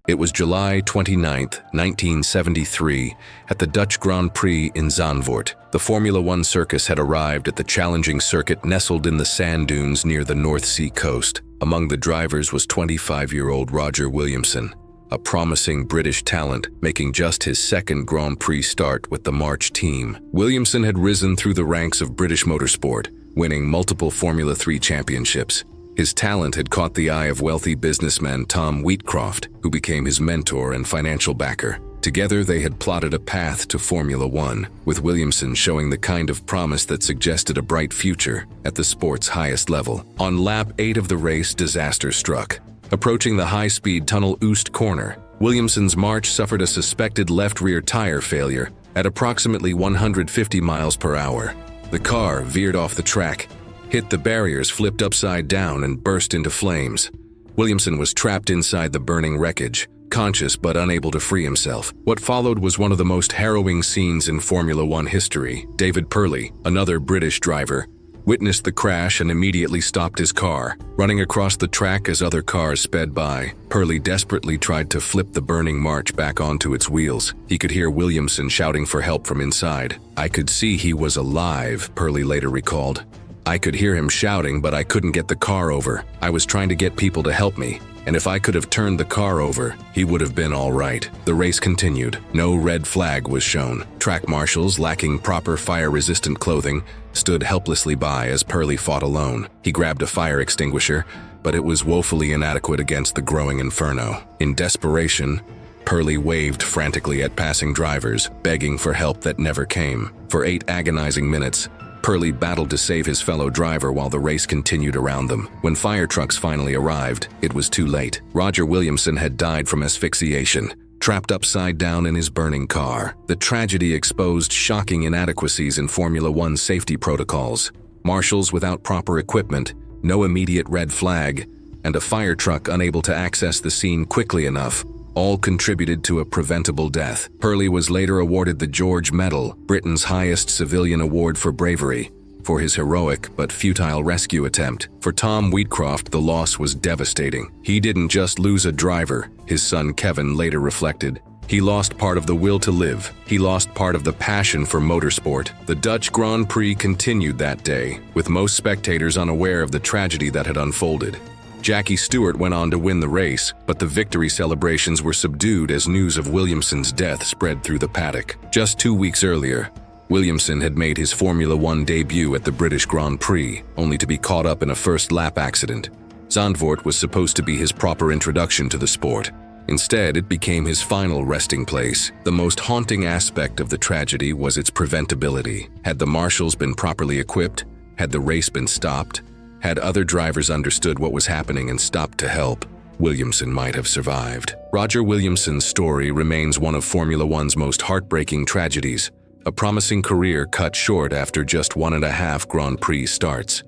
It was July 29, 1973, at the Dutch Grand Prix in Zandvoort. The Formula One circus had arrived at the challenging circuit nestled in the sand dunes near the North Sea coast. Among the drivers was 25-year-old Roger Williamson, a promising British talent making just his second Grand Prix start with the March team. Williamson had risen through the ranks of British motorsport, winning multiple Formula 3 championships. His talent had caught the eye of wealthy businessman Tom Wheatcroft, who became his mentor and financial backer. Together, they had plotted a path to Formula One, with Williamson showing the kind of promise that suggested a bright future at the sport's highest level. On lap 8 of the race, disaster struck. Approaching the high-speed tunnel Oost corner, Williamson's March suffered a suspected left rear tire failure at approximately 150 miles per hour. The car veered off the track, hit the barriers, flipped upside down, and burst into flames. Williamson was trapped inside the burning wreckage, conscious but unable to free himself. What followed was one of the most harrowing scenes in Formula One history. David Purley, another British driver, witnessed the crash and immediately stopped his car, running across the track as other cars sped by. Purley desperately tried to flip the burning March back onto its wheels. He could hear Williamson shouting for help from inside. "I could see he was alive," Purley later recalled. "I could hear him shouting, but I couldn't get the car over. I was trying to get people to help me, and if I could have turned the car over, he would have been all right." The race continued. No red flag was shown. Track marshals, lacking proper fire-resistant clothing, stood helplessly by as Purley fought alone. He grabbed a fire extinguisher, but it was woefully inadequate against the growing inferno. In desperation, Purley waved frantically at passing drivers, begging for help that never came. For 8 agonizing minutes, Purley battled to save his fellow driver while the race continued around them. When fire trucks finally arrived, it was too late. Roger Williamson had died from asphyxiation, trapped upside down in his burning car. The tragedy exposed shocking inadequacies in Formula One safety protocols. Marshals without proper equipment, no immediate red flag, and a fire truck unable to access the scene quickly enough all contributed to a preventable death. Purley was later awarded the George Medal, Britain's highest civilian award for bravery, for his heroic but futile rescue attempt. For Tom Wheatcroft, the loss was devastating. He didn't just lose a driver, his son Kevin later reflected. He lost part of the will to live. He lost part of the passion for motorsport. The Dutch Grand Prix continued that day, with most spectators unaware of the tragedy that had unfolded. Jackie Stewart went on to win the race, but the victory celebrations were subdued as news of Williamson's death spread through the paddock. Just 2 weeks earlier, Williamson had made his Formula One debut at the British Grand Prix, only to be caught up in a first-lap accident. Zandvoort was supposed to be his proper introduction to the sport. Instead, it became his final resting place. The most haunting aspect of the tragedy was its preventability. Had the marshals been properly equipped? Had the race been stopped? Had other drivers understood what was happening and stopped to help, Williamson might have survived. Roger Williamson's story remains one of Formula One's most heartbreaking tragedies, a promising career cut short after just 1.5 Grand Prix starts.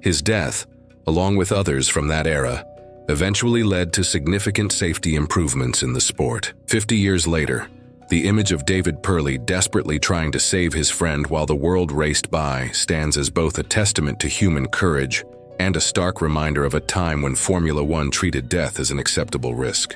His death, along with others from that era, eventually led to significant safety improvements in the sport. 50 years later, the image of David Purley desperately trying to save his friend while the world raced by stands as both a testament to human courage and a stark reminder of a time when Formula One treated death as an acceptable risk.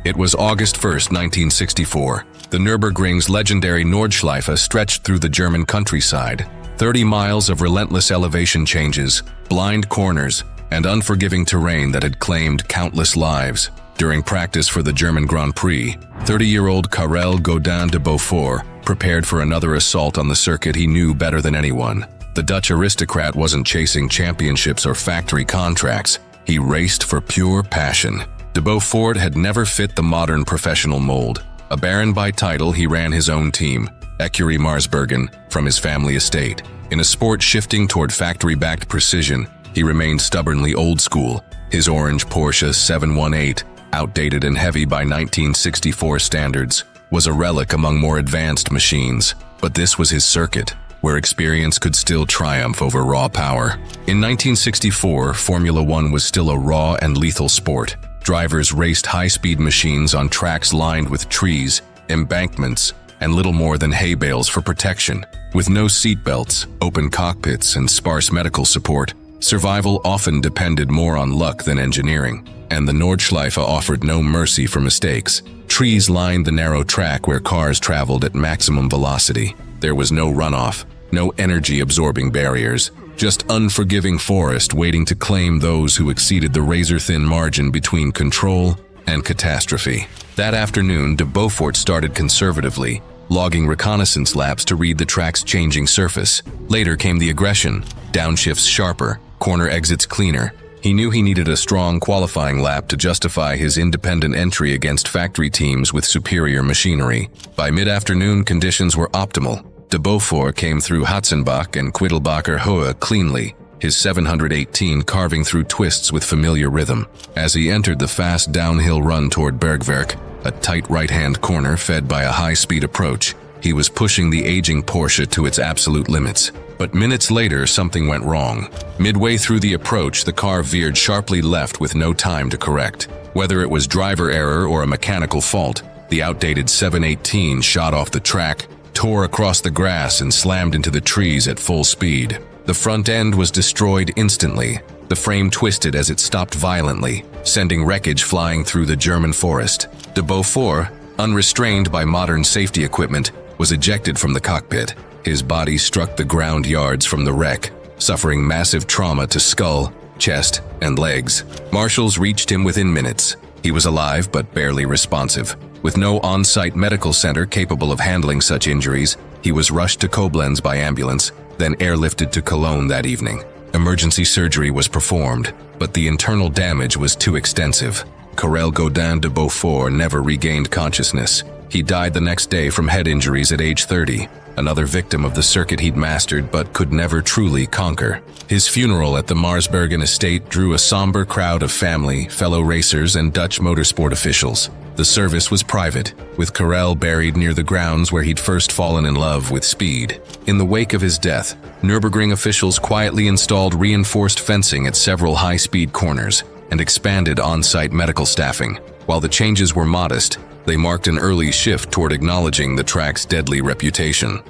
It was August 1st, 1964. The Nürburgring's legendary Nordschleife stretched through the German countryside. 30 miles of relentless elevation changes, blind corners, and unforgiving terrain that had claimed countless lives. During practice for the German Grand Prix, 30-year-old Karel Godin de Beaufort prepared for another assault on the circuit he knew better than anyone. The Dutch aristocrat wasn't chasing championships or factory contracts. He raced for pure passion. De Beaufort had never fit the modern professional mold. A baron by title, he ran his own team, Écurie Marsbergen, from his family estate. In a sport shifting toward factory-backed precision, he remained stubbornly old school. His orange Porsche 718, outdated and heavy by 1964 standards, was a relic among more advanced machines. But this was his circuit, where experience could still triumph over raw power. In 1964, Formula One was still a raw and lethal sport. Drivers raced high-speed machines on tracks lined with trees, embankments, and little more than hay bales for protection. With no seatbelts, open cockpits, and sparse medical support, survival often depended more on luck than engineering, and the Nordschleife offered no mercy for mistakes. Trees lined the narrow track where cars traveled at maximum velocity. There was no runoff, no energy-absorbing barriers, just unforgiving forest waiting to claim those who exceeded the razor-thin margin between control and catastrophe. That afternoon, de Beaufort started conservatively, logging reconnaissance laps to read the track's changing surface. Later came the aggression, downshifts sharper, corner exits cleaner. He knew he needed a strong qualifying lap to justify his independent entry against factory teams with superior machinery. By mid-afternoon, conditions were optimal. De Beaufort came through Hatzenbach and Quiddelbacher Höhe cleanly, his 718 carving through twists with familiar rhythm. As he entered the fast downhill run toward Bergwerk, a tight right-hand corner fed by a high-speed approach, he was pushing the aging Porsche to its absolute limits. But minutes later, something went wrong. Midway through the approach, the car veered sharply left with no time to correct. Whether it was driver error or a mechanical fault, the outdated 718 shot off the track, tore across the grass, and slammed into the trees at full speed. The front end was destroyed instantly. The frame twisted as it stopped violently, sending wreckage flying through the German forest. De Beaufort, unrestrained by modern safety equipment, was ejected from the cockpit. His body struck the ground yards from the wreck, suffering massive trauma to skull, chest, and legs. Marshals reached him within minutes. He was alive but barely responsive. With no on-site medical center capable of handling such injuries, he was rushed to Koblenz by ambulance, then airlifted to Cologne that evening. Emergency surgery was performed, but the internal damage was too extensive. Karel Godin de Beaufort never regained consciousness. He died the next day from head injuries at age 30, another victim of the circuit he'd mastered but could never truly conquer. His funeral at the Marsbergen estate drew a somber crowd of family, fellow racers, and Dutch motorsport officials. The service was private, with Karel buried near the grounds where he'd first fallen in love with speed. In the wake of his death, Nürburgring officials quietly installed reinforced fencing at several high-speed corners. and expanded on-site medical staffing. While the changes were modest, they marked an early shift toward acknowledging the track's deadly reputation.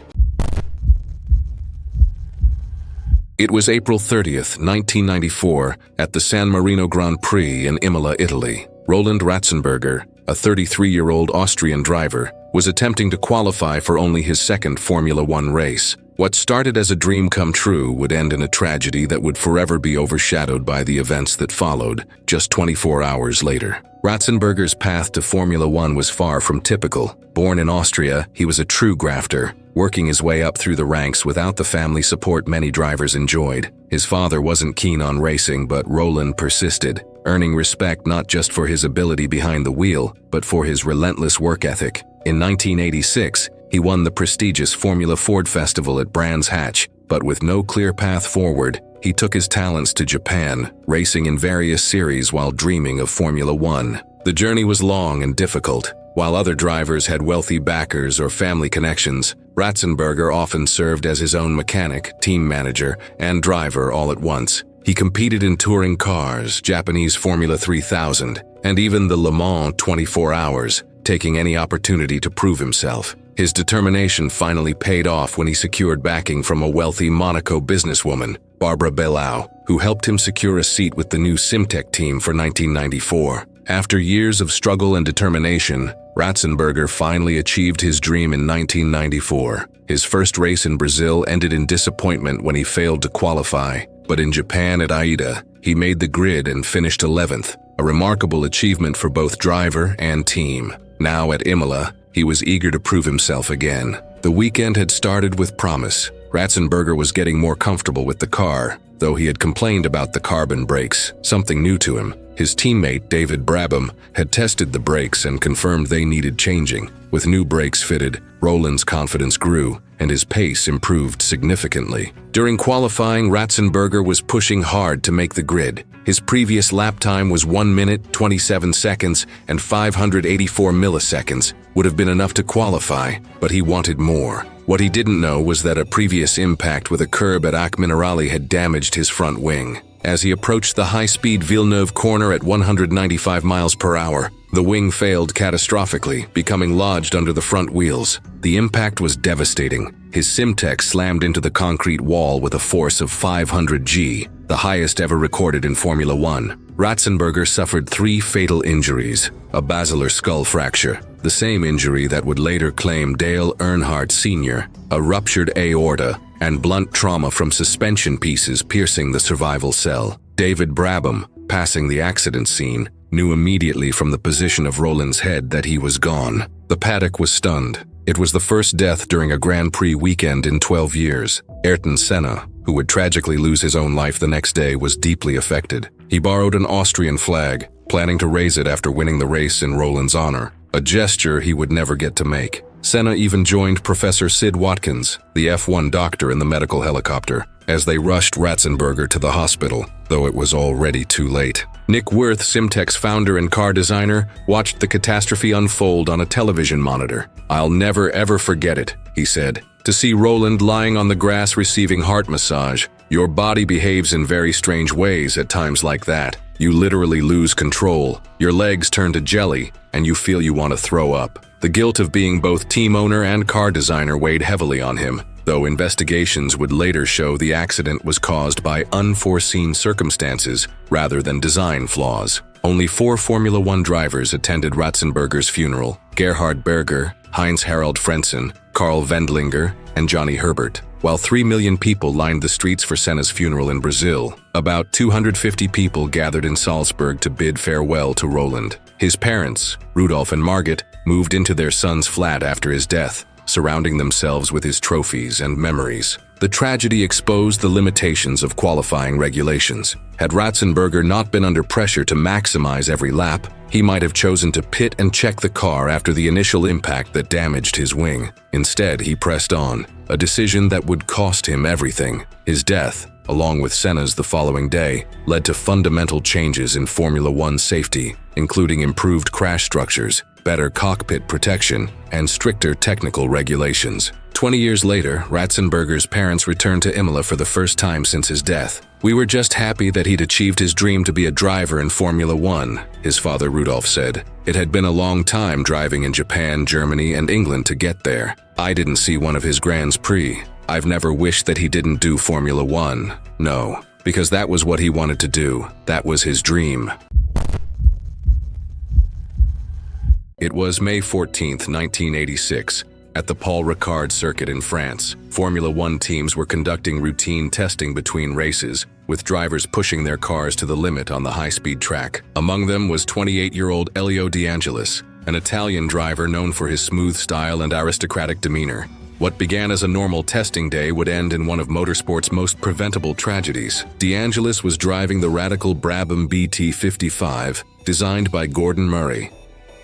It was April 30th, 1994, at the San Marino Grand Prix in Imola, Italy. Roland Ratzenberger, a 33-year-old Austrian driver, was attempting to qualify for only his second Formula One race. What started as a dream come true would end in a tragedy that would forever be overshadowed by the events that followed, just 24 hours later. Ratzenberger's path to Formula One was far from typical. Born in Austria, he was a true grafter, working his way up through the ranks without the family support many drivers enjoyed. His father wasn't keen on racing, but Roland persisted, earning respect not just for his ability behind the wheel, but for his relentless work ethic. In 1986, he won the prestigious Formula Ford Festival at Brands Hatch, but with no clear path forward, he took his talents to Japan, racing in various series while dreaming of Formula One. The journey was long and difficult. While other drivers had wealthy backers or family connections, Ratzenberger often served as his own mechanic, team manager, and driver all at once. He competed in touring cars, Japanese Formula 3000, and even the Le Mans 24 Hours, taking any opportunity to prove himself. His determination finally paid off when he secured backing from a wealthy Monaco businesswoman, Barbara Bellau, who helped him secure a seat with the new Simtek team for 1994. After years of struggle and determination, Ratzenberger finally achieved his dream in 1994. His first race in Brazil ended in disappointment when he failed to qualify, but in Japan at Aida, he made the grid and finished 11th, a remarkable achievement for both driver and team. Now at Imola, he was eager to prove himself again. The weekend had started with promise. Ratzenberger was getting more comfortable with the car, though he had complained about the carbon brakes, something new to him. His teammate, David Brabham, had tested the brakes and confirmed they needed changing. With new brakes fitted, Roland's confidence grew, and his pace improved significantly. During qualifying, Ratzenberger was pushing hard to make the grid. His previous lap time was 1 minute, 27 seconds, and 584 milliseconds would have been enough to qualify, but he wanted more. What he didn't know was that a previous impact with a curb at Ac Minerali had damaged his front wing. As he approached the high-speed Villeneuve corner at 195 miles per hour, the wing failed catastrophically, becoming lodged under the front wheels. The impact was devastating. His Simtek slammed into the concrete wall with a force of 500 G, the highest ever recorded in Formula One. Ratzenberger suffered 3 fatal injuries: a basilar skull fracture, the same injury that would later claim Dale Earnhardt Sr., a ruptured aorta, and blunt trauma from suspension pieces piercing the survival cell. David Brabham, passing the accident scene, knew immediately from the position of Roland's head that he was gone. The paddock was stunned. It was the first death during a Grand Prix weekend in 12 years. Ayrton Senna, who would tragically lose his own life the next day, was deeply affected. He borrowed an Austrian flag, planning to raise it after winning the race in Roland's honor, a gesture he would never get to make. Senna even joined Professor Sid Watkins, the F1 doctor in the medical helicopter, as they rushed Ratzenberger to the hospital, though it was already too late. Nick Wirth, Simtek's founder and car designer, watched the catastrophe unfold on a television monitor. "I'll never ever forget it," he said. "To see Roland lying on the grass receiving heart massage. Your body behaves in very strange ways at times like that. You literally lose control. Your legs turn to jelly, and you feel you want to throw up." The guilt of being both team owner and car designer weighed heavily on him, though investigations would later show the accident was caused by unforeseen circumstances rather than design flaws. Only 4 Formula One drivers attended Ratzenberger's funeral: Gerhard Berger, Heinz-Harald Frentzen, Karl Wendlinger, and Johnny Herbert. While 3 million people lined the streets for Senna's funeral in Brazil, about 250 people gathered in Salzburg to bid farewell to Roland. His parents, Rudolf and Margit, moved into their son's flat after his death, surrounding themselves with his trophies and memories. The tragedy exposed the limitations of qualifying regulations. Had Ratzenberger not been under pressure to maximize every lap, he might have chosen to pit and check the car after the initial impact that damaged his wing. Instead, he pressed on, a decision that would cost him everything. His death, along with Senna's the following day, led to fundamental changes in Formula One safety, including improved crash structures, better cockpit protection, and stricter technical regulations. 20 years later, Ratzenberger's parents returned to Imola for the first time since his death. "We were just happy that he'd achieved his dream to be a driver in Formula One," his father Rudolf said. "It had been a long time driving in Japan, Germany, and England to get there. I didn't see one of his Grands Prix. I've never wished that he didn't do Formula One. No, because that was what he wanted to do. That was his dream." It was May 14, 1986. At the Paul Ricard circuit in France, Formula One teams were conducting routine testing between races, with drivers pushing their cars to the limit on the high-speed track. Among them was 28-year-old Elio De Angelis, an Italian driver known for his smooth style and aristocratic demeanor. What began as a normal testing day would end in one of motorsport's most preventable tragedies. De Angelis was driving the radical Brabham BT55, designed by Gordon Murray.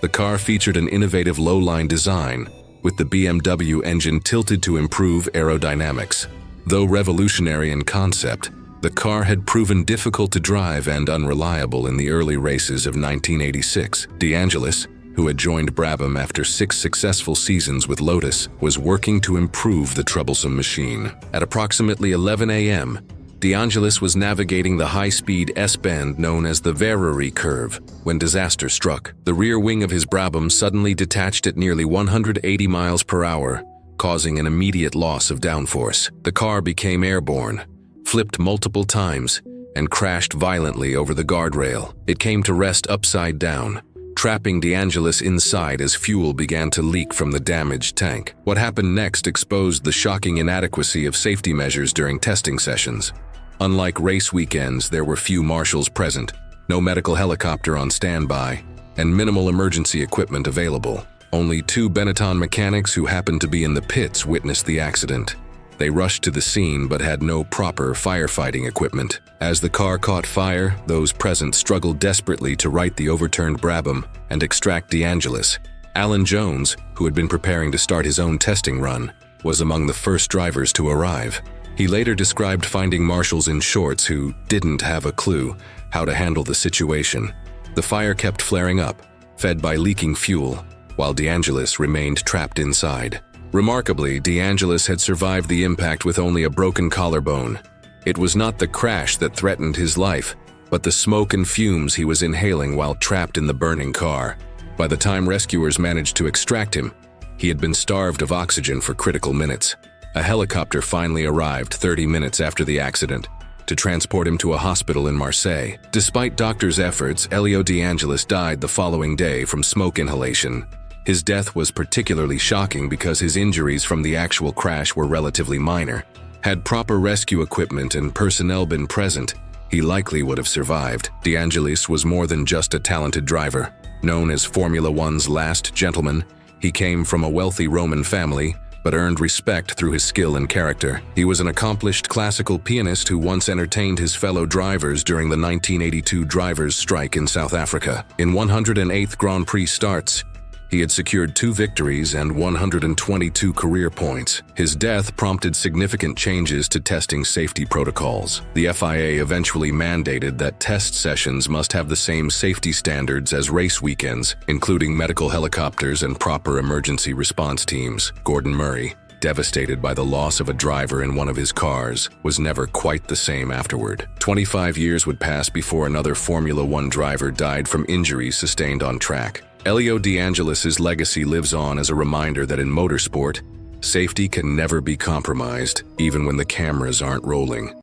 The car featured an innovative low-line design, with the BMW engine tilted to improve aerodynamics. Though revolutionary in concept, the car had proven difficult to drive and unreliable in the early races of 1986. De Angelis, who had joined Brabham after 6 successful seasons with Lotus, was working to improve the troublesome machine. At approximately 11 a.m., De Angelis was navigating the high-speed S-bend known as the Verrerie curve when disaster struck. The rear wing of his Brabham suddenly detached at nearly 180 miles per hour, causing an immediate loss of downforce. The car became airborne, flipped multiple times, and crashed violently over the guardrail. It came to rest upside down, trapping De Angelis inside as fuel began to leak from the damaged tank. What happened next exposed the shocking inadequacy of safety measures during testing sessions. Unlike race weekends, there were few marshals present, no medical helicopter on standby, and minimal emergency equipment available. Only 2 Benetton mechanics who happened to be in the pits witnessed the accident. They rushed to the scene but had no proper firefighting equipment. As the car caught fire, those present struggled desperately to right the overturned Brabham and extract De Angelis. Alan Jones, who had been preparing to start his own testing run, was among the first drivers to arrive. He later described finding marshals in shorts who didn't have a clue how to handle the situation. The fire kept flaring up, fed by leaking fuel, while De Angelis remained trapped inside. Remarkably, De Angelis had survived the impact with only a broken collarbone. It was not the crash that threatened his life, but the smoke and fumes he was inhaling while trapped in the burning car. By the time rescuers managed to extract him, he had been starved of oxygen for critical minutes. A helicopter finally arrived 30 minutes after the accident to transport him to a hospital in Marseille. Despite doctors' efforts, Elio De Angelis died the following day from smoke inhalation. His death was particularly shocking because his injuries from the actual crash were relatively minor. Had proper rescue equipment and personnel been present, he likely would have survived. De Angelis was more than just a talented driver. Known as Formula One's last gentleman, he came from a wealthy Roman family, but earned respect through his skill and character. He was an accomplished classical pianist who once entertained his fellow drivers during the 1982 drivers' strike in South Africa. In 108th Grand Prix starts, he had secured 2 victories and 122 career points. His death prompted significant changes to testing safety protocols. The FIA eventually mandated that test sessions must have the same safety standards as race weekends, including medical helicopters and proper emergency response teams. Gordon Murray, devastated by the loss of a driver in one of his cars, was never quite the same afterward. 25 years would pass before another Formula One driver died from injuries sustained on track. Elio De Angelis' legacy lives on as a reminder that in motorsport, safety can never be compromised, even when the cameras aren't rolling.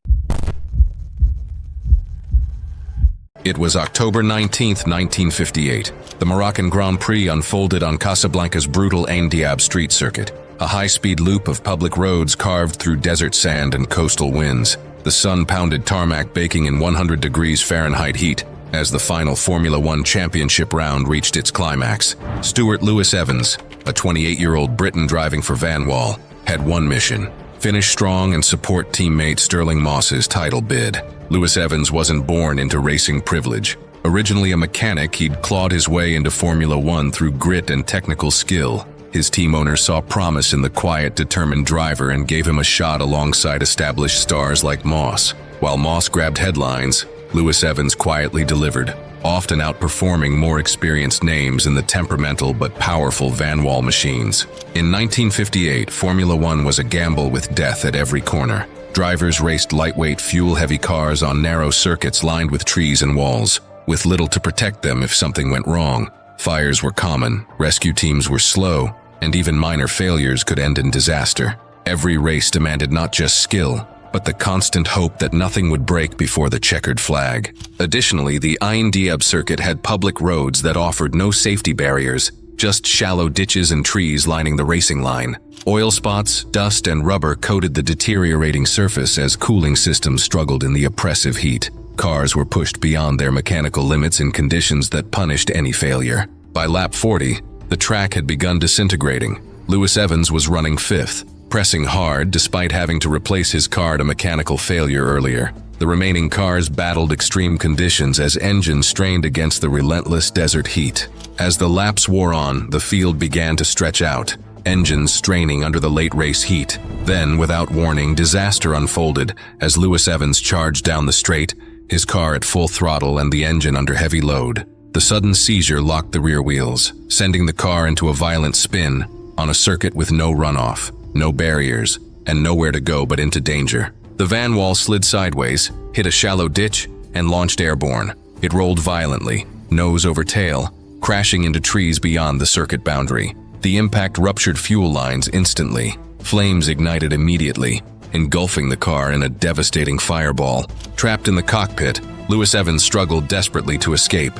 It was October 19, 1958. The Moroccan Grand Prix unfolded on Casablanca's brutal Ain Diab street circuit, a high-speed loop of public roads carved through desert sand and coastal winds. The sun-pounded tarmac baking in 100 degrees Fahrenheit heat as the final Formula One championship round reached its climax. Stuart Lewis Evans, a 28-year-old Briton driving for Van Wall, had one mission: finish strong and support teammate Sterling Moss's title bid. Lewis Evans wasn't born into racing privilege. Originally a mechanic, he'd clawed his way into Formula One through grit and technical skill. His team owner saw promise in the quiet, determined driver and gave him a shot alongside established stars like Moss. While Moss grabbed headlines, Lewis Evans quietly delivered, often outperforming more experienced names in the temperamental but powerful Van Wall machines. In 1958, Formula One was a gamble with death at every corner. Drivers raced lightweight, fuel-heavy cars on narrow circuits lined with trees and walls, with little to protect them if something went wrong. Fires were common, rescue teams were slow, and even minor failures could end in disaster. Every race demanded not just skill, but the constant hope that nothing would break before the checkered flag. Additionally, the Ain Diab circuit had public roads that offered no safety barriers, just shallow ditches and trees lining the racing line. Oil spots, dust, and rubber coated the deteriorating surface as cooling systems struggled in the oppressive heat. Cars were pushed beyond their mechanical limits in conditions that punished any failure. By lap 40, the track had begun disintegrating. Lewis Evans was running fifth, pressing hard despite having to replace his car to mechanical failure earlier. The remaining cars battled extreme conditions as engines strained against the relentless desert heat. As the laps wore on, the field began to stretch out, engines straining under the late race heat. Then, without warning, disaster unfolded as Lewis Evans charged down the straight, his car at full throttle and the engine under heavy load. The sudden seizure locked the rear wheels, sending the car into a violent spin on a circuit with no runoff, no barriers, and nowhere to go but into danger. The van wall slid sideways, hit a shallow ditch, and launched airborne. It rolled violently, nose over tail, crashing into trees beyond the circuit boundary. The impact ruptured fuel lines instantly. Flames ignited immediately, engulfing the car in a devastating fireball. Trapped in the cockpit, Lewis Evans struggled desperately to escape.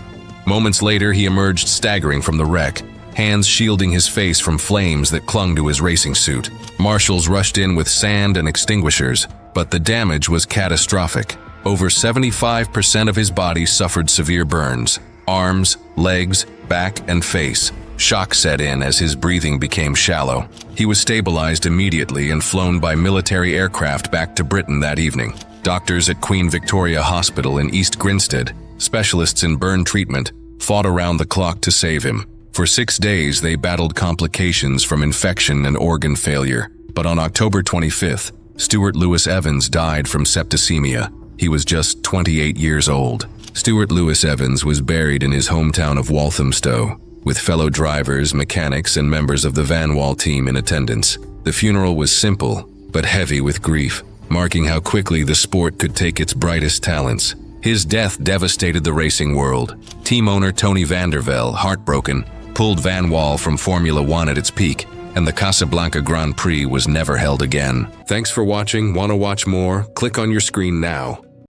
Moments later, he emerged staggering from the wreck, hands shielding his face from flames that clung to his racing suit. Marshals rushed in with sand and extinguishers, but the damage was catastrophic. Over 75% of his body suffered severe burns. Arms, legs, back, and face. Shock set in as his breathing became shallow. He was stabilized immediately and flown by military aircraft back to Britain that evening. Doctors at Queen Victoria Hospital in East Grinstead, specialists in burn treatment, fought around the clock to save him. For 6 days, they battled complications from infection and organ failure. But on October 25th, Stuart Lewis Evans died from septicemia. He was just 28 years old. Stuart Lewis Evans was buried in his hometown of Walthamstow, with fellow drivers, mechanics, and members of the Van Wall team in attendance. The funeral was simple, but heavy with grief, marking how quickly the sport could take its brightest talents. His death devastated the racing world. Team owner Tony van der Velde, heartbroken, pulled Van Wall from Formula One at its peak, and the Casablanca Grand Prix was never held again. Thanks for watching. Want to watch more? Click on your screen now.